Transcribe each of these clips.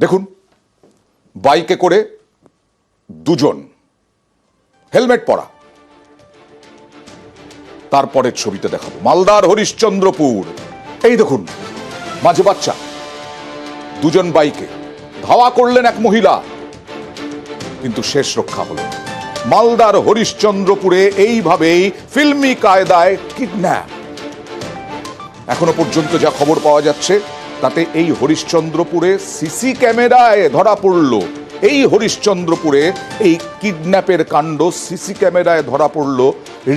দেখুন, বাইকে করে দুজন, হেলমেট পরা। তারপরের ছবিতে দেখাবো মালদার হরিশ্চন্দ্রপুর। এই দেখুন, মাঝে বাচ্চা, দুজন বাইকে ধাওয়া করলেন এক মহিলা, কিন্তু শেষ রক্ষা হলো। মালদার হরিশ্চন্দ্রপুরে এইভাবেই ফিল্মি কায়দায় কিডন্যাপ। এখনো পর্যন্ত যা খবর পাওয়া যাচ্ছে তাতে এই হরিশ্চন্দ্রপুরে সিসি ক্যামেরায় ধরা পড়ল। এই হরিশ্চন্দ্রপুরে এই কিডন্যাপের কাণ্ড সিসি ক্যামেরায় ধরা পড়ল।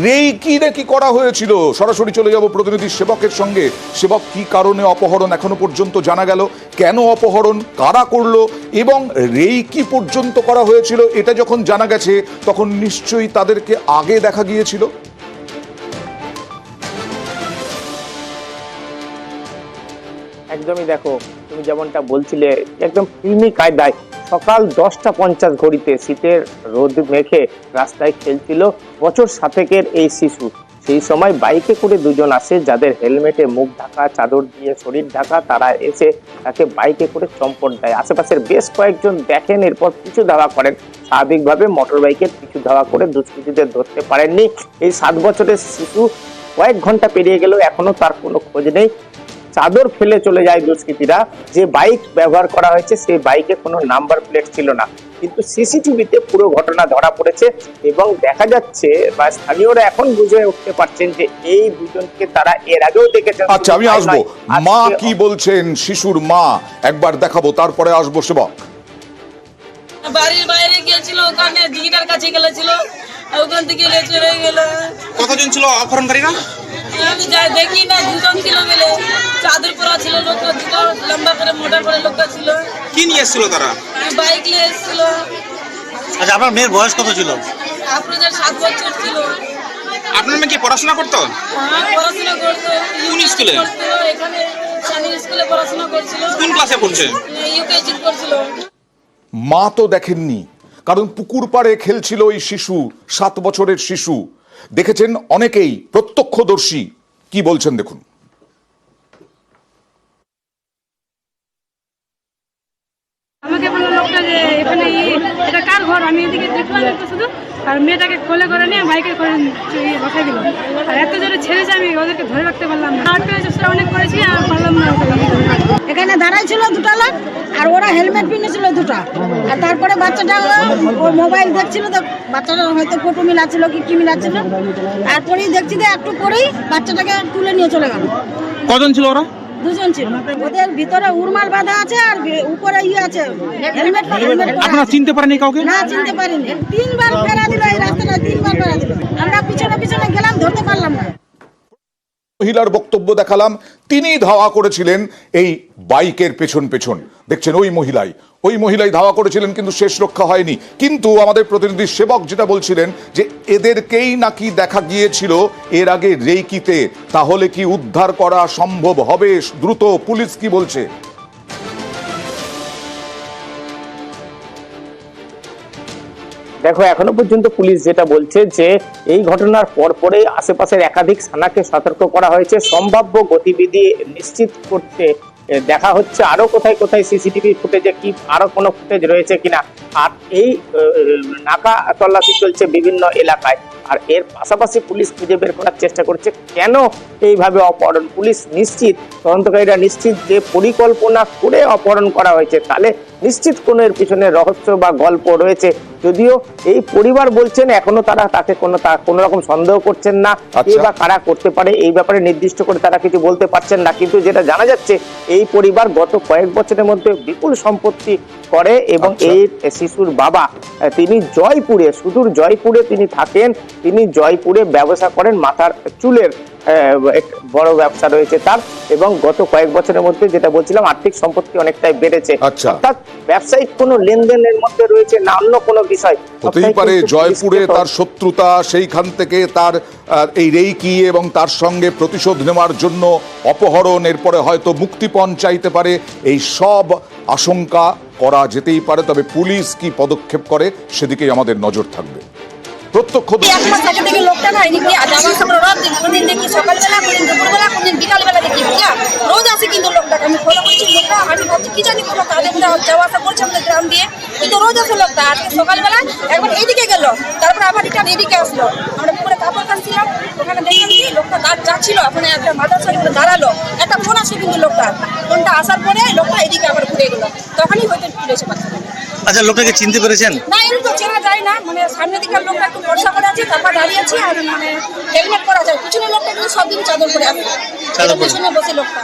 রেকি নাকি করা হয়েছিল। সরাসরি চলে যাব প্রতিনিধি সেবকের সঙ্গে। সেবক, কি কারণে অপহরণ এখনো পর্যন্ত জানা গেল? কেন অপহরণ, কারা করলো, এবং রেকি পর্যন্ত করা হয়েছিল এটা যখন জানা গেছে তখন নিশ্চয়ই তাদেরকে আগে দেখা গিয়েছিল। একদমই, দেখো তুমি যেমনটা বলছিলে, একদম ফিল্মি কায়দায় সকাল 10:50 ঘড়িতে শীতের রোদ মেখে রাস্তায় খেলছিল বছর 7 এই শিশু। সেই সময় বাইকে করে দুজন আসে, যাদের হেলমেটে মুখ ঢাকা, চাদর দিয়ে শরীর ঢাকা। তারা এসে তাকে বাইকে করে চম্পট দেয়। আশেপাশের বেশ কয়েকজন দেখেন, এরপর পিছু ধাওয়া করেন। স্বাভাবিকভাবে মোটর বাইকের পিছু ধাওয়া করে দুষ্কৃতীদের ধরতে পারেননি। এই 7 বছরের শিশু কয়েক ঘন্টা পেরিয়ে গেল, এখনো তার কোনো খোঁজ নেই। চাদর ফেলে চলে যায় দুষ্কৃতীরা। যে বাইক ব্যবহার করা হয়েছে সেই বাইকে কোনো নাম্বার প্লেট ছিল না, কিন্তু সিসিটিভিতে পুরো ঘটনা ধরা পড়েছে এবং দেখা যাচ্ছে বা স্থানীয়রা এখন বুঝে উঠতে পারছেন যে এই দুজনকে তারা এর আগেও দেখেছেন। আচ্ছা, আমি আসবো। মা কি বলছেন, শিশুর মা একবার দেখাবো, তারপরে আসবো সেবক। বাড়ির বাইরে গিয়েছিল, ওখানে দিঘিটার কাছে গেছিল, ওখান থেকে চলে গেল। কতজন ছিল অপহরণকারীরা? আমি যাই দেখি না, দুজন ছিল বলে। চাদর পরা ছিল লোকটা, দুটো লম্বা করে মোটা করে লোকটা ছিল। কি নিয়ে এসেছিল তারা? বাইক নিয়ে এসেছিল। আচ্ছা, আপনার মেয়ের বয়স কত ছিল? আপনাদের 7 বছর ছিল। আপনার মেয়ে কি পড়াশোনা করতো? হ্যাঁ, পড়াশোনা করতো। কোন স্কুলে? এখানে সানি স্কুলে পড়াশোনা করছিল। কোন ক্লাসে পড়ছে? ইউকেজি করছিল। মা তো দেখেননি, কারণ পুকুর পাড়ে খেলছিল ওই শিশু, 7 বছরের শিশু। দেখেছেন অনেকেই, প্রত্যক্ষদর্শী। কি বলছেন দেখুন। আমাকে বললো লোকটা যে এখানে এটা কার ঘর, আমি এদিকে দেখলাম একটু শুধু, আর মেয়েটাকে কোলে করে নিয়ে বাইকে করে বসাই দিল। আর এত জোরে ছেড়েছে, আমি ওদেরকে ধরে রাখতে পারলাম না। আটকে চেষ্টা অনেক করেছি, আর পারলাম না। এখানে দাঁড়াই ছিল দুটা লোক, আর ওরা হেলমেট পিনেছিল দুটা। আর তারপরে বাচ্চাটা ও মোবাইল দেখছিল, তো বাচ্চাটা হয়তো ফটো মিলাচ্ছিল কি মিলাচ্ছিল। তারপরেই দেখছি যে একটু পরেই বাচ্চাটাকে তুলে নিয়ে চলে গেল। কজন ছিল ওরা? দুজন ছিল। ওদের ভিতরে উড়মাল বাঁধা আছে, আর উপরে আছে হেলমেট। আপনারা চিনতে পারেনি কাউকে? না, চিনতে পারিনি। 3বার ফেরা দিল এই রাস্তাটা, 3বার ফেরা দিল। আমরা পিছনে পিছনে গেলাম, ধরতে পারলাম না। মহিলার বক্তব্য দেখালাম, তিনি ধাওয়া করেছিলেন এই বাইকের পেছন পেছন। দেখছেন ওই মহিলাই ধাওয়া করেছিলেন, কিন্তু শেষ রক্ষা হয়নি। কিন্তু আমাদের প্রতিনিধি সেবক যেটা বলছিলেন যে এদেরকেই নাকি দেখা গিয়েছিল এর আগে রেকিতে। তাহলে কি উদ্ধার করা সম্ভব হবে দ্রুত? পুলিশ কি বলছে? দেখো, এখনো পর্যন্ত পুলিশ যেটা বলছে যে এই ঘটনার পরপরেই আশেপাশের একাধিক থানাকে সতর্ক করা হয়েছে। সম্ভাব্য গতিবিধি নিশ্চিত করতে দেখা হচ্ছে আরো কোথায় কোথায় সিসিটিভি ফুটেজে কি আরো কোনো ফুটেজ রয়েছে কিনা। আর এই নাকা তল্লাশি চলছে বিভিন্ন এলাকায়। আর এর পাশাপাশি পুলিশ খুঁজে বের করার চেষ্টা করছে কেন এইভাবে অপহরণ। পুলিশ নিশ্চিত, তদন্তকারীরা নিশ্চিত যে পরিকল্পনা করে অপহরণ করা হয়েছে। তাহলে নিশ্চিত কোনো এর পিছনে রহস্য বা গল্প রয়েছে। যদিও এই পরিবার বলছেন এখনো তারা তাকে কোনো রকম সন্দেহ করছেন না, কে বা কারা করতে পারে এই ব্যাপারে নির্দিষ্ট করে তারা কিছু বলতে পারছেন না। কিন্তু যেটা জানা যাচ্ছে, এই পরিবার গত কয়েক বছরের মধ্যে বিপুল সম্পত্তি করে এবং এই শিশুর বাবা তিনি জয়পুরে, সুদূর জয়পুরে তিনি থাকেন। তিনি জয়পুরে ব্যবসা করেন, মাথার চুলের বড় ব্যবসা রয়েছে তার। এবং গত কয়েক বছরের মধ্যে যেটা বলছিলাম, আর্থিক সম্পত্তি অনেকটাই বেড়েছে। অর্থাৎ ব্যবসায়িক কোনো লেনদেনের মধ্যে রয়েছে না অন্য কোনো বিষয়। হতেই পারে জয়পুরে তার শত্রুতা, সেইখান থেকে তার এই রেকি এবং তার সঙ্গে প্রতিশোধ নেওয়ার জন্য অপহরণ, এরপরে হয়তো মুক্তিপণ চাইতে পারে। এই সব আশঙ্কা করা যেতেই পারে। তবে পুলিশ কি পদক্ষেপ করে সেদিকেই আমাদের নজর থাকবে। প্রত্যক্ষদর্শী। এক মাস আগে থেকে লোকটা না এদিক দিয়ে যাওয়া আসা করে রোজ দিন, কোনদিন দেখি সকালবেলা, কোনদিন দুপুরবেলা, কোনদিন বিকালবেলা দেখি, বুঝলা? রোজ আসে কিন্তু লোকটাকে আমি ফলো করছি লোকটা, আমি ভাবছি কি জানি কোনো কাজে যাওয়া আসা করছে আমাদের গ্রাম দিয়ে, কিন্তু রোজ আসে লোকটা। আজকে সকালবেলা একবার এইদিকে গেল, তারপর আবার রিটার্ন এদিকে আসলো। আমরা পুকুরে কাপড় কাটছিলাম, ওখানে দেখলাম কি লোকটা কাজ যাচ্ছিল, ওখানে একটা মাদ্রাসার উপরে দাঁড়ালো, একটা ফোন আসে কিন্তু লোকটা, ফোনটা আসার পরে লোকটা এদিকে আবার ঘুরে গেলো, তখনই হয়তো ফিরে এসে পাচ্ছে। আচ্ছা, লোকটাকে চিনতে পেরেছেন? না, এমনি তো চেনা যায় না, মানে সামনের দিকের লোকটা একটু ভরসা করে আছে, তারপর দাঁড়িয়ে আছে, আর মানে হেলমেট পরা যায়, পিছনের লোকটা কিন্তু সব দিন চাদর পরে আছে, চাদর পরে। পিছনে বসে লোকটা।